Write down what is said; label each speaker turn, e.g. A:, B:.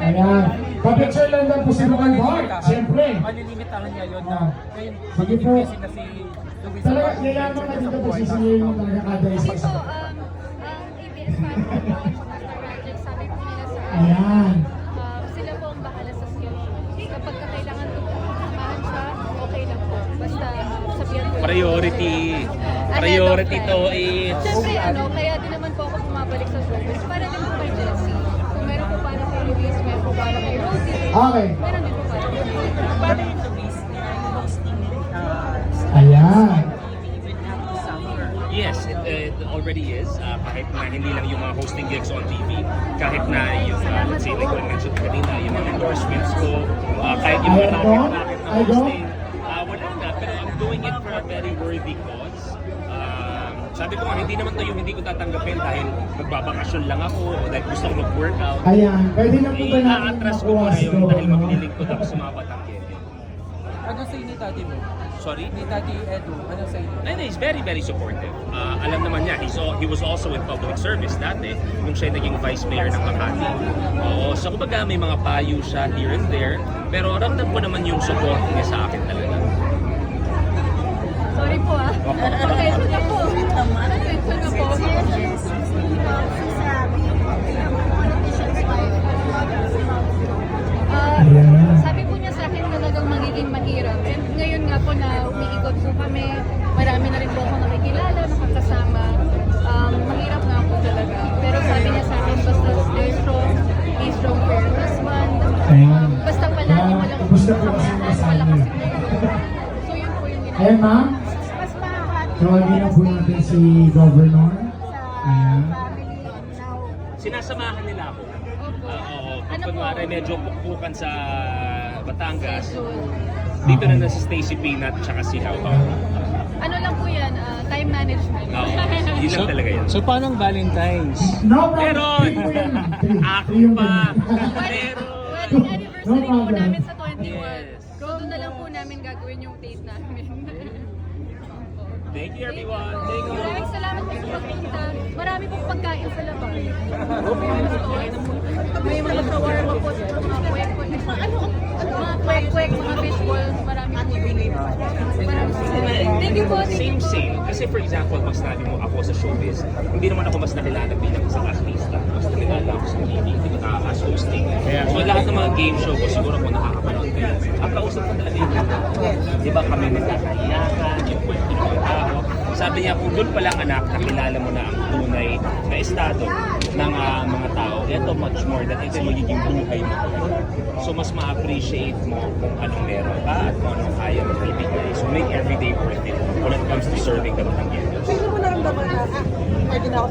A: Ayan. Papicture lang daw po si Bukay Bart. Siyempre.
B: Malilimitahan niya yun na ngayon
A: Sige po.
B: busy na si Luis.
A: Talaga, yayaman na dito po si Sinyo yung talaga kada
C: Kasi
A: isa.
C: po, ABS Fan po at saka Star Project, sabi po nila sa akin,
A: Ayan.
C: sila po ang bahala sa schedule. Kapag kailangan ko samahan siya, okay lang po. Basta sabihan ko.
D: Priority. Priority to is...
C: Siyempre, kaya din naman po ako bumabalik sa showbiz para din po kay Jessie. Kung meron po para kay Luis, meron po para kay Rosie.
A: Okay.
C: Meron din po para kay Luis.
B: Paano yung Luis hosting
A: Ayan.
D: Yes, it already is. Kahit na hindi lang yung mga hosting gigs on TV, kahit na yung, let's say, like what I mentioned kanina, yung mga endorsements ko, kahit yung mga racket na hosting, wala na. Pero I'm doing it for a very worthy cause. Sabi ko nga, hindi naman to yung hindi ko tatanggapin dahil magbabakasyon lang ako o dahil gusto ko mag-workout.
A: Ayan. Pwede na po ba namin
D: I-atras ko
A: makuha
D: muna
A: si
D: yun dahil
A: Governor?
D: maglilink ko tapos sa mga Batanggel.
B: Ano sa ni Tati mo?
D: Sorry?
B: Ni Tati Edu, ano sa inyo?
D: And he's very, very supportive. Alam naman niya, he was also in public service dati nung siya naging vice mayor ng Makati. Oo, so kumbaga may mga payo siya here and there, pero ramdam ko naman yung support niya sa akin talaga.
C: Sorry po Attention na po. Attention na po. Sabi po niya sa akin talagang magiging mahirap. And ngayon nga po na umiikot po kami, marami na rin po ako nakikilala, nakakasama. Mahirap nga po talaga. Pero sabi niya sa akin, basta stay strong, be strong for your husband. Basta palagi mo lang
A: Tapos na po kasi yung assignment.
C: So yun po yung ginagawa.
A: Ayan, ma'am. Tawagin na po natin si Governor. Ayan.
D: Sinasamahan nila ako. Oo,
C: Ano po?
D: kunwari medyo pukpukan sa Batangas. Dito na na si Stacy Peanut tsaka si How.
C: Ano lang po yan, time management.
D: Oo, yun lang talaga yan.
B: So paano ang Valentine's?
A: No problem.
D: Meron!
A: Three po yan. Three.
D: Ako
A: Three yung
D: pa!
A: ganyan.
D: Meron!
C: Wedding anniversary
A: No
C: po
A: problem.
C: namin sa 21.
D: Yes.
C: So doon na lang po namin gagawin yung date namin.
D: Thank you everyone! Thank you!
C: Maraming salamat po sa pagpunta. Marami pong pagkain sa labas. May mga shawarma po sa mga kwek-kwek. Mga kwek-kwek, mga fish balls. Marami po. Maraming salamat. Thank you po.
D: Same. Kasi for example, pag sinabi mo ako sa showbiz, hindi naman ako mas nakilala bilang isang artista. Mas nakilala ako sa TV, as hosting. So lahat ng mga game show ko, siguro kung nakakapanood kayo, ang kausap ko talaga yun. Di ba kami nagkakahiyakan, yung kwento ng mga tao. Sabi niya, kung doon pa lang anak, nakilala mo na ang tunay na estado ng mga tao, ito much more that ito yung magiging buhay mo. So mas ma-appreciate mo kung anong meron ka at kung anong kaya mo ibigay. So make everyday worth it when it comes to serving the Batangueños.
E: Sino mo naramdaman na, pwede na ako